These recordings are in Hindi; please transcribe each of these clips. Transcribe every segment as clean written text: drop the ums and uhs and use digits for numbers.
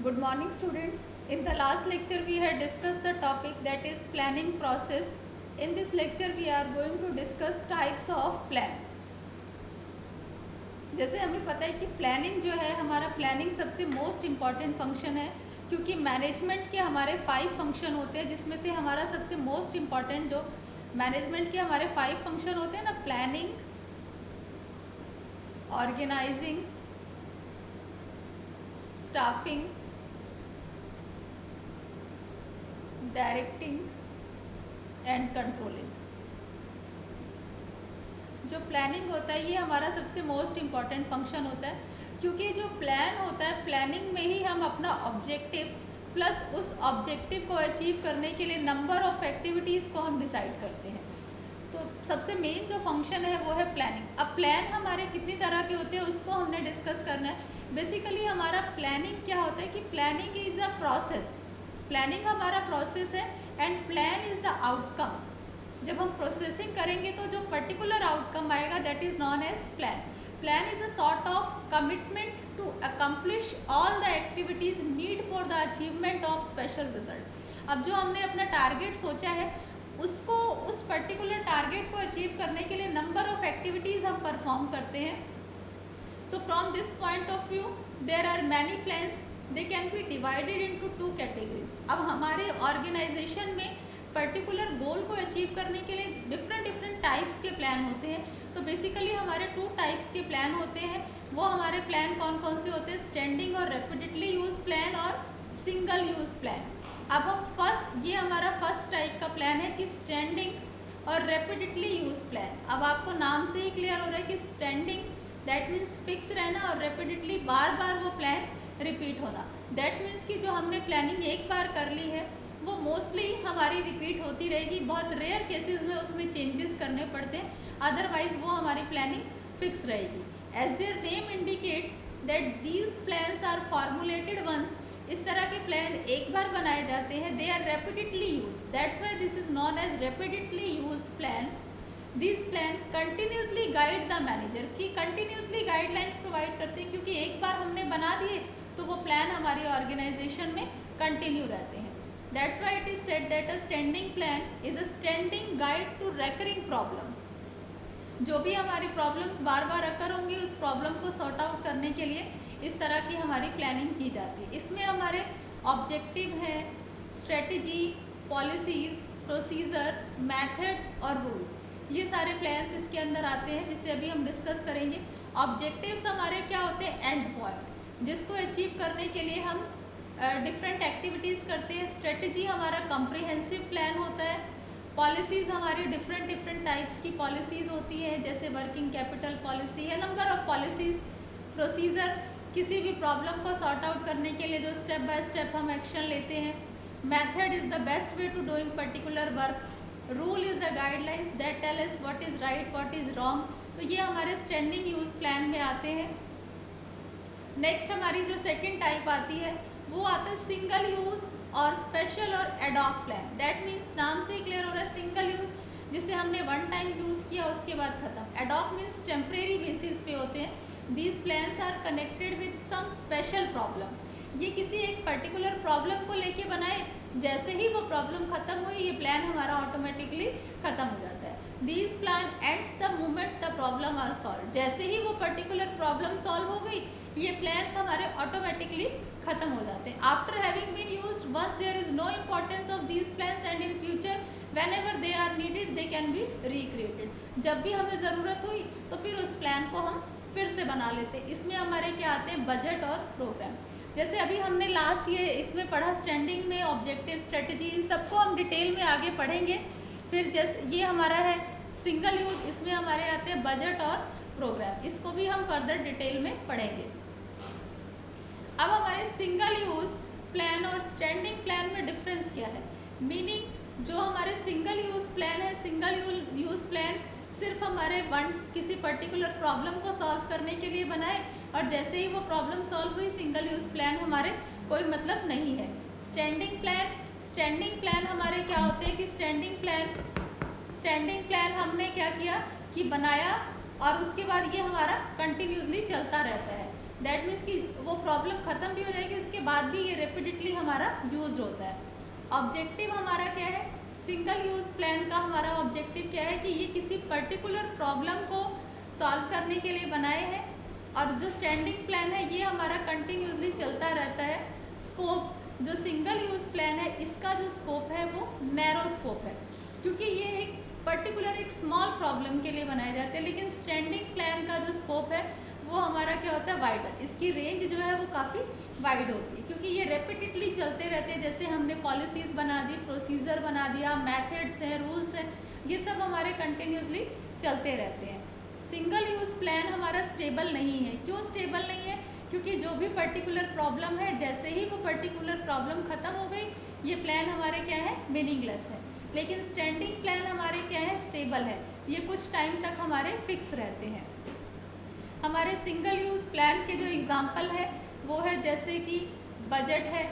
Good morning students. In the last lecture we had discussed the topic that is planning process. In this lecture we are going to discuss types of plan. जैसे हमें पता है कि प्लानिंग जो है हमारा प्लानिंग सबसे मोस्ट इम्पॉर्टेंट फंक्शन है, क्योंकि मैनेजमेंट के हमारे 5 फंक्शन होते हैं, जिसमें से हमारा सबसे मोस्ट इम्पॉर्टेंट जो मैनेजमेंट के हमारे 5 फंक्शन होते हैं ना, planning, organising, staffing, directing and controlling. जो प्लानिंग होता है ये हमारा सबसे मोस्ट इम्पॉर्टेंट फंक्शन होता है, क्योंकि जो प्लान होता है प्लानिंग में ही हम अपना ऑब्जेक्टिव प्लस उस ऑब्जेक्टिव को अचीव करने के लिए नंबर ऑफ एक्टिविटीज़ को हम डिसाइड करते हैं। तो सबसे मेन जो फंक्शन है वो है प्लानिंग। अब प्लान हमारे कितनी तरह के होते हैं उसको हमने डिस्कस करना है। बेसिकली हमारा प्लानिंग क्या होता है कि planning is a process. Planning हमारा प्रोसेस है and plan is the outcome. जब हम प्रोसेसिंग करेंगे तो जो पर्टिकुलर आउटकम आएगा that is known as plan. Plan is a sort of commitment to accomplish all the activities need for the achievement of special result. अब जो हमने अपना टारगेट सोचा है उसको, उस पर्टिकुलर टारगेट को अचीव करने के लिए नंबर ऑफ एक्टिविटीज़ हम परफॉर्म करते हैं। तो from this point of view there are many plans, they can be divided into 2 categories. अब हमारे ऑर्गेनाइजेशन में पर्टिकुलर गोल को अचीव करने के लिए डिफरेंट टाइप्स के प्लान होते हैं। तो बेसिकली हमारे 2 टाइप्स के प्लान होते हैं। वो हमारे प्लान कौन कौन से होते हैं? स्टैंडिंग और रेपिडेटली यूज प्लान और सिंगल यूज प्लान। अब हम ये हमारा फर्स्ट टाइप का प्लान है कि स्टैंडिंग और रेपिडेटली यूज प्लान। अब आपको नाम से ही क्लियर हो रहा है कि स्टैंडिंग दैट मीन्स फिक्स रहना और रेपिडेटली बार बार वो प्लान रिपीट होना। दैट मीन्स कि जो हमने प्लानिंग एक बार कर ली है वो मोस्टली हमारी रिपीट होती रहेगी। बहुत रेयर केसेस में उसमें चेंजेस करने पड़ते हैं, अदरवाइज वो हमारी प्लानिंग फिक्स रहेगी। As their name indicates that these plans are formulated once. इस तरह के प्लान एक बार बनाए जाते हैं। They are repeatedly use, that's why this is known as repeatedly use plan. This plan continuously guide the manager, कि कंटिन्यूसली गाइडलाइंस प्रोवाइड करते हैं, क्योंकि एक बार हमने बना दिए तो वो प्लान हमारी ऑर्गेनाइजेशन में कंटिन्यू रहते हैं। That's why it is said that a standing plan is a standing guide to recurring problem. जो भी हमारी प्रॉब्लम्स बार बार अकर होंगी उस प्रॉब्लम को सॉर्ट आउट करने के लिए इस तरह की हमारी प्लानिंग की जाती है। इसमें हमारे ऑब्जेक्टिव हैं, स्ट्रेटजी, पॉलिसीज़, प्रोसीजर, मेथड और रूल, ये सारे प्लान्स इसके अंदर आते हैं, जिसे अभी हम डिस्कस करेंगे। ऑब्जेक्टिव्स हमारे क्या होते हैं? एंड पॉइंट, जिसको अचीव करने के लिए हम डिफरेंट एक्टिविटीज़ करते हैं। स्ट्रेटजी हमारा कॉम्प्रिहेंसिव प्लान होता है। पॉलिसीज़ हमारी डिफरेंट टाइप्स की पॉलिसीज़ होती है, जैसे वर्किंग कैपिटल पॉलिसी है, नंबर ऑफ पॉलिसीज़। प्रोसीजर किसी भी प्रॉब्लम को सॉर्ट आउट करने के लिए जो स्टेप बाय स्टेप हम एक्शन लेते हैं। Method is the best way to doing particular work. Rule is the guidelines that tell us what is right, what is wrong. तो ये हमारे स्टैंडिंग यूज़ प्लान में आते हैं। नेक्स्ट हमारी जो सेकंड टाइप आती है वो आता है सिंगल यूज़ और स्पेशल और एडॉक प्लान। दैट मीन्स नाम से ही क्लियर हो रहा है, सिंगल यूज़ जिसे हमने वन टाइम यूज़ किया उसके बाद ख़त्म। एडॉक मीन्स टेम्परेरी बेसिस पे होते हैं। These plans are connected with some special problem. ये किसी एक पर्टिकुलर प्रॉब्लम को लेके बनाए, जैसे ही वो प्रॉब्लम ख़त्म हुई ये प्लान हमारा ऑटोमेटिकली ख़त्म हो जाता है। These plan ends the moment the problem are solve. जैसे ही वो पर्टिकुलर प्रॉब्लम सॉल्व हो गई ये प्लान्स हमारे ऑटोमेटिकली ख़त्म हो जाते हैं। After having been used once there is no importance of these plans and in future whenever they are needed they can be recreated. जब भी हमें ज़रूरत हुई तो फिर उस प्लान को हम फिर से बना लेते हैं। इसमें हमारे क्या आते हैं? बजट और प्रोग्राम। जैसे अभी हमने लास्ट ये इसमें पढ़ा स्टैंडिंग में ऑब्जेक्टिव, स्ट्रेटजी, इन सबको हम डिटेल में आगे पढ़ेंगे। फिर जैसे ये हमारा है सिंगल यूज, इसमें हमारे आते हैं बजट और प्रोग्राम, इसको भी हम फर्दर डिटेल में पढ़ेंगे। अब हमारे सिंगल यूज़ प्लान और स्टैंडिंग प्लान में डिफरेंस क्या है? मीनिंग जो हमारे सिंगल यूज़ प्लान है, सिंगल यूज़ प्लान सिर्फ हमारे किसी पर्टिकुलर प्रॉब्लम को सॉल्व करने के लिए बनाए और जैसे ही वो प्रॉब्लम सॉल्व हुई सिंगल यूज़ प्लान हमारे कोई मतलब नहीं है। स्टैंडिंग प्लान हमारे क्या होते हैं कि स्टैंडिंग प्लान हमने क्या किया कि बनाया और उसके बाद ये हमारा कंटिन्यूसली चलता रहता है। दैट मीन्स कि वो प्रॉब्लम ख़त्म भी हो जाएगी, उसके बाद भी ये रिपीटेडली हमारा यूज होता है। ऑब्जेक्टिव हमारा क्या है, सिंगल यूज प्लान का हमारा ऑब्जेक्टिव क्या है कि ये किसी पर्टिकुलर प्रॉब्लम को सॉल्व करने के लिए बनाए हैं, और जो स्टैंडिंग प्लान है ये हमारा कंटिन्यूसली चलता रहता है। स्कोप, जो सिंगल यूज प्लान है इसका जो स्कोप है वो नैरो स्कोप है, क्योंकि ये एक पर्टिकुलर एक स्मॉल प्रॉब्लम के लिए बनाए जाते हैं। लेकिन स्टैंडिंग प्लान का जो स्कोप है वो हमारा क्या होता है, वाइडर। इसकी रेंज जो है वो काफ़ी वाइड होती है, क्योंकि ये रेपिटेडली चलते रहते हैं। जैसे हमने पॉलिसीज़ बना दी, प्रोसीजर बना दिया, मेथड्स हैं, रूल्स हैं, ये सब हमारे कंटिन्यूसली चलते रहते हैं। सिंगल यूज़ प्लान हमारा स्टेबल नहीं है। क्यों स्टेबल नहीं है? क्योंकि जो भी पर्टिकुलर प्रॉब्लम है, जैसे ही वो पर्टिकुलर प्रॉब्लम ख़त्म हो गई, ये प्लान हमारे क्या है, मीनिंगलेस है। लेकिन स्टैंडिंग प्लान हमारे क्या है, स्टेबल है, ये कुछ टाइम तक हमारे फिक्स रहते हैं। हमारे सिंगल यूज़ प्लान के जो एग्जांपल है वो है जैसे कि बजट है,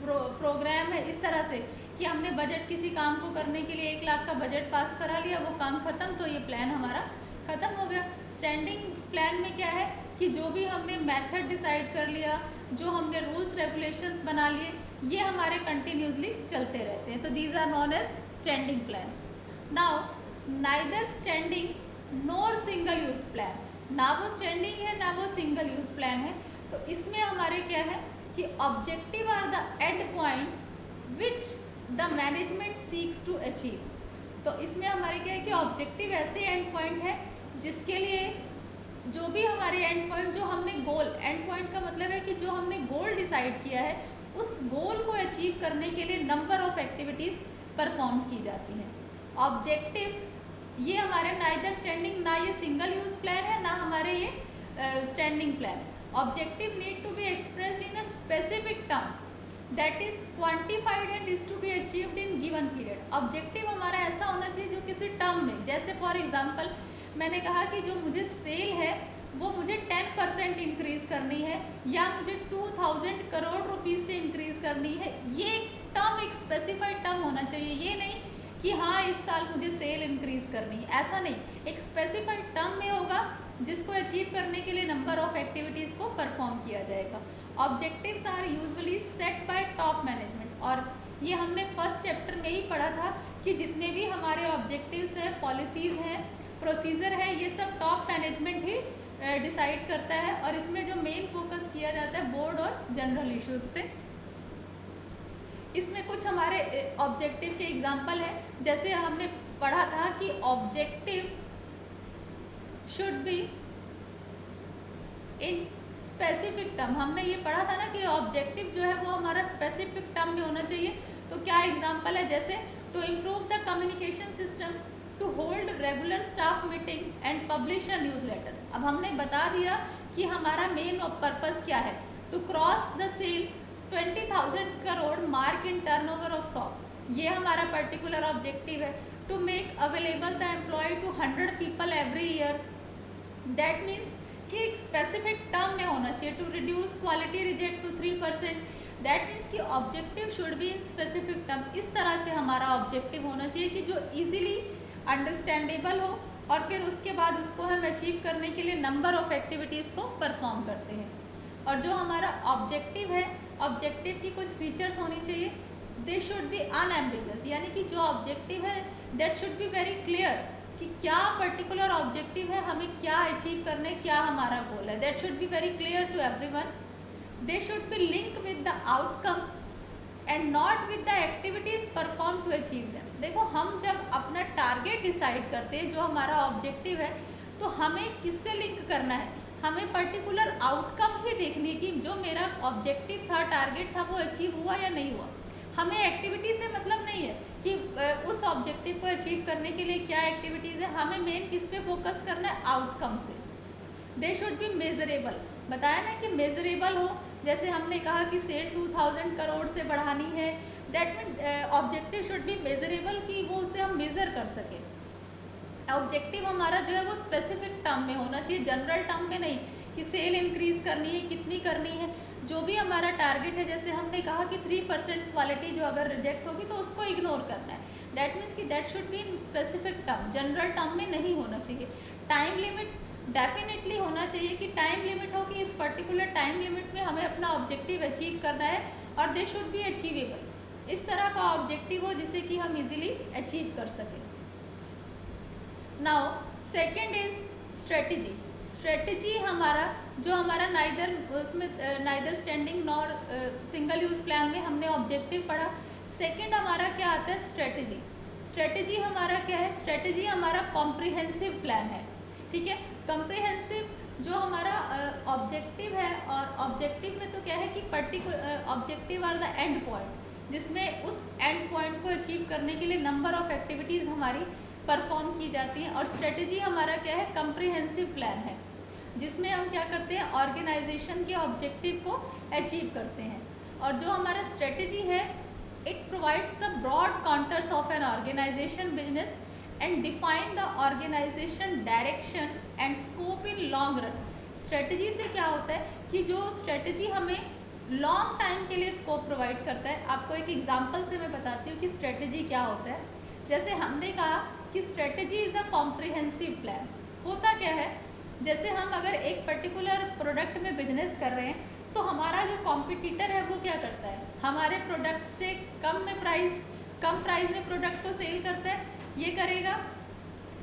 प्रोग्राम है, इस तरह से कि हमने बजट किसी काम को करने के लिए 1 लाख का बजट पास करा लिया, वो काम ख़त्म, तो ये प्लान हमारा ख़त्म हो गया। स्टैंडिंग प्लान में क्या है कि जो भी हमने मेथड डिसाइड कर लिया, जो हमने रूल्स रेगुलेशंस बना लिए, ये हमारे कंटिन्यूसली चलते रहते हैं, तो these are known as standing plan. Now neither standing nor single use plan, ना वो स्टैंडिंग है ना वो सिंगल यूज प्लान है, तो इसमें हमारे क्या है कि objective are the end point which the management seeks to achieve. तो इसमें हमारे क्या है कि ऑब्जेक्टिव ऐसे एंड पॉइंट है जिसके लिए जो भी हमारे एंड पॉइंट, जो हमने गोल, एंड पॉइंट का मतलब है कि जो हमने गोल डिसाइड किया है, उस गोल को अचीव करने के लिए नंबर ऑफ एक्टिविटीज़ परफॉर्म की जाती हैं। ऑब्जेक्टिव्स ये हमारे नाइदर स्टैंडिंग, ना ये सिंगल यूज प्लान है ना हमारे ये standing plan. Objective need to be expressed in a specific term that is quantified and is to be achieved in given period. Objective हमारा ऐसा होना चाहिए जो किसी टर्म में, जैसे फॉर एग्जांपल मैंने कहा कि जो मुझे सेल है वो मुझे 10% इंक्रीज़ करनी है, या मुझे 2000 करोड़ रुपीज़ से इंक्रीज़ करनी है। ये एक टर्म, एक स्पेसिफाइड टर्म होना चाहिए। ये नहीं कि हाँ इस साल मुझे सेल इंक्रीज़ करनी है, ऐसा नहीं। एक स्पेसिफाइड टर्म में होगा जिसको अचीव करने के लिए नंबर ऑफ एक्टिविटीज़ को परफॉर्म किया जाएगा। Objectives are usually set by top management, और ये हमने फर्स्ट चैप्टर में ही पढ़ा था कि जितने भी हमारे ऑब्जेक्टिव्स हैं, पॉलिसीज़ हैं, प्रोसीजर है, ये सब टॉप मैनेजमेंट ही डिसाइड करता है। और इसमें जो मेन फोकस किया जाता है बोर्ड और जनरल इश्यूज़ पे। इसमें कुछ हमारे ऑब्जेक्टिव के एग्जांपल है, जैसे हमने पढ़ा था कि objective should be in specific term. हमने ये पढ़ा था ना कि ऑब्जेक्टिव जो है वो हमारा स्पेसिफिक टर्म में होना चाहिए। तो क्या एग्जांपल है, जैसे to improve the communication system, to hold regular staff meeting and publish a newsletter. अब हमने बता दिया कि हमारा मेन पर्पस क्या है, to cross the sale 20,000 crore mark in turnover of shop, ये हमारा पर्टिकुलर ऑब्जेक्टिव है। To make available the employ to 100 people every year, that means कि एक स्पेसिफिक टर्म में होना चाहिए। To reduce quality reject to 3%, that means कि objective should be in specific term. इस तरह से हमारा ऑब्जेक्टिव होना चाहिए कि जो ईजिली अंडरस्टैंडेबल हो, और फिर उसके बाद उसको हम अचीव करने के लिए नंबर ऑफ एक्टिविटीज़ को परफॉर्म करते हैं। और जो हमारा ऑब्जेक्टिव है, ऑब्जेक्टिव की कुछ फीचर्स होनी चाहिए। दे शुड बी अनएम्बिगुअस, यानी कि जो ऑब्जेक्टिव है that should be very clear कि क्या पर्टिकुलर ऑब्जेक्टिव है, हमें क्या अचीव करने, क्या हमारा गोल है। That should be very clear to everyone. They should be link with the outcome and not with the activities perform to achieve them. देखो, हम जब अपना टारगेट डिसाइड करते हैं, जो हमारा ऑब्जेक्टिव है, तो हमें किससे लिंक करना है, हमें पर्टिकुलर आउटकम ही देखनी है कि जो मेरा ऑब्जेक्टिव था, टारगेट था, वो अचीव हुआ या नहीं हुआ। हमें एक्टिविटी से मतलब नहीं है कि उस ऑब्जेक्टिव को अचीव करने के लिए क्या एक्टिविटीज़ है, हमें मेन किस पे फोकस करना है, आउटकम से। दे शुड बी मेजरेबल, बताया ना कि मेजरेबल हो। जैसे हमने कहा कि सेल 2000 करोड़ से बढ़ानी है, that mean objective should B measurable, कि वो उसे हम मेज़र कर सकें। ऑब्जेक्टिव हमारा जो है वो स्पेसिफिक टर्म में होना चाहिए, जनरल टर्म में नहीं कि सेल इंक्रीज़ करनी है, कितनी करनी है। जो भी हमारा टारगेट है, जैसे हमने कहा कि 3% क्वालिटी जो अगर रिजेक्ट होगी तो उसको इग्नोर करना है, दैट मीन्स कि that should be in specific term, general term में नहीं होना चाहिए। टाइम लिमिट डेफिनेटली होना चाहिए कि टाइम लिमिट हो कि इस पर्टिकुलर टाइम लिमिट में हमें अपना ऑब्जेक्टिव अचीव करना है और दे शुड बी अचीवेबल। इस तरह का ऑब्जेक्टिव हो जिसे कि हम इजीली अचीव कर सकें। Now second is strategy. Strategy हमारा जो हमारा neither standing nor single use plan में हमने ऑब्जेक्टिव पढ़ा। सेकंड हमारा क्या आता है, स्ट्रेटजी। स्ट्रेटजी हमारा क्या है, स्ट्रेटजी हमारा कॉम्प्रिहेंसिव प्लान है, ठीक है। कॉम्प्रिहेंसिव जो हमारा ऑब्जेक्टिव है, और ऑब्जेक्टिव में तो क्या है कि particular objective are the end point, जिसमें उस एंड पॉइंट को अचीव करने के लिए नंबर ऑफ एक्टिविटीज़ हमारी परफॉर्म की जाती हैं। और स्ट्रेटजी हमारा क्या है, कॉम्प्रिहेंसिव प्लान है, जिसमें हम क्या करते हैं, ऑर्गेनाइजेशन के ऑब्जेक्टिव को अचीव करते हैं। और जो हमारा स्ट्रेटजी है, it provides the broad contours of an organisation business and define the organisation direction and scope in long run. Strategy से क्या होता है कि जो स्ट्रेटजी हमें लॉन्ग टाइम के लिए स्कोप प्रोवाइड करता है। आपको एक एग्जांपल से मैं बताती हूँ कि स्ट्रेटजी क्या होता है। जैसे हमने कहा कि strategy is a comprehensive plan. होता क्या है, जैसे हम अगर एक पर्टिकुलर प्रोडक्ट में बिजनेस कर रहे हैं, तो हमारा जो कॉम्पिटिटर है वो क्या करता है, हमारे प्रोडक्ट से कम प्राइस में प्रोडक्ट को सेल करता है, ये करेगा,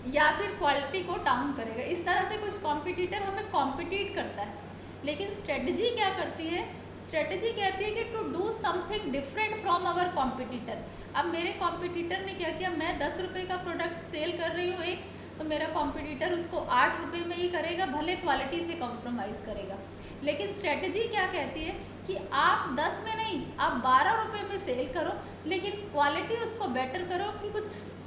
या फिर क्वालिटी को डाउन करेगा। इस तरह से कुछ कॉम्पिटिटर हमें कॉम्पिटिट करता है। लेकिन स्ट्रेटजी क्या करती है, स्ट्रेटजी कहती है कि to do something different from our competitor. अब मेरे कॉम्पिटिटर ने क्या किया, मैं 10 रुपये का प्रोडक्ट सेल कर रही हूँ एक, तो मेरा कॉम्पिटिटर उसको 8 रुपये में ही करेगा, भले क्वालिटी से कॉम्प्रोमाइज़ करेगा। लेकिन स्ट्रेटजी क्या कहती है कि आप 10 में नहीं, आप 12 रुपये में सेल करो, लेकिन क्वालिटी उसको बेटर करो, कि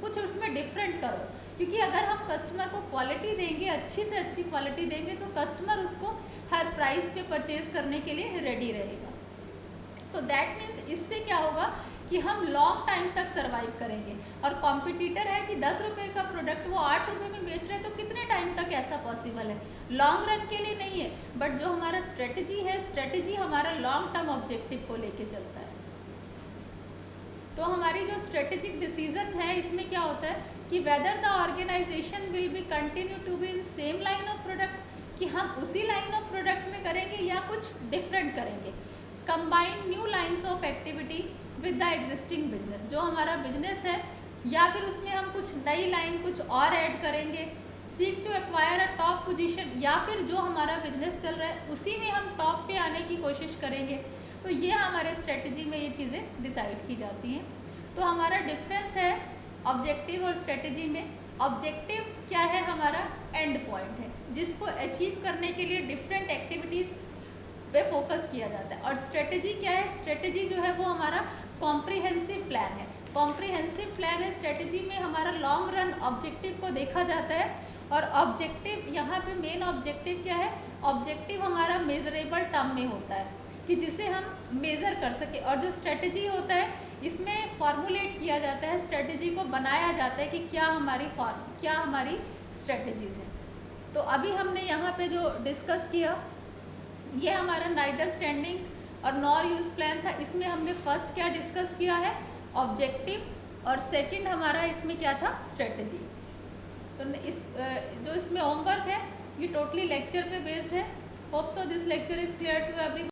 कुछ उसमें डिफरेंट करो। क्योंकि अगर हम कस्टमर को क्वालिटी देंगे, अच्छी से अच्छी क्वालिटी देंगे, तो कस्टमर उसको हर प्राइस पे परचेज करने के लिए रेडी रहेगा। तो दैट मीन्स इससे क्या होगा कि हम लॉन्ग टाइम तक सर्वाइव करेंगे। और कॉम्पिटिटर है कि 10 रुपये का प्रोडक्ट वो 8 रुपये में बेच रहे हैं, तो कितने टाइम तक ऐसा पॉसिबल है, लॉन्ग रन के लिए नहीं है। बट जो हमारा स्ट्रेटजी है, स्ट्रेटजी हमारा लॉन्ग टर्म ऑब्जेक्टिव को लेके चलता है। तो हमारी जो स्ट्रेटेजिक डिसीजन है, इसमें क्या होता है कि whether the organization will be continue to be in same line of product, कि हम उसी लाइन ऑफ प्रोडक्ट में करेंगे या कुछ डिफरेंट करेंगे। Combine new lines of activity with the existing business. जो हमारा बिजनेस है, या फिर उसमें हम कुछ नई लाइन कुछ और ऐड करेंगे। Seek to acquire a top position, या फिर जो हमारा बिजनेस चल रहा है उसी में हम टॉप पे आने की कोशिश करेंगे। तो ये हमारे स्ट्रेटजी में ये चीज़ें डिसाइड की जाती हैं। तो हमारा डिफरेंस है ऑब्जेक्टिव और स्ट्रेटजी में। ऑब्जेक्टिव क्या है, हमारा एंड पॉइंट है, जिसको अचीव करने के लिए डिफरेंट एक्टिविटीज़ पे फोकस किया जाता है। और स्ट्रेटजी क्या है, स्ट्रेटजी जो है वो हमारा कॉम्प्रिहेंसिव प्लान है। कॉम्प्रिहेंसिव प्लान है, स्ट्रेटजी में हमारा लॉन्ग रन ऑब्जेक्टिव को देखा जाता है। और ऑब्जेक्टिव यहाँ पे मेन ऑब्जेक्टिव क्या है, ऑब्जेक्टिव हमारा मेजरेबल टर्म में होता है, कि जिसे हम मेज़र कर सके। और जो स्ट्रेटजी होता है, इसमें फॉर्मुलेट किया जाता है, स्ट्रेटजी को बनाया जाता है कि क्या हमारी स्ट्रेटजीज़ हैं। तो अभी हमने यहाँ पे जो डिस्कस किया, ये हमारा नाइदर स्टैंडिंग और नॉर यूज प्लान था। इसमें हमने फर्स्ट क्या डिस्कस किया है, ऑब्जेक्टिव, और सेकंड हमारा इसमें क्या था, स्ट्रेटजी। तो जो इसमें होमवर्क है, ये टोटली लेक्चर पे बेस्ड है। Hope so this lecture is clear to everyone.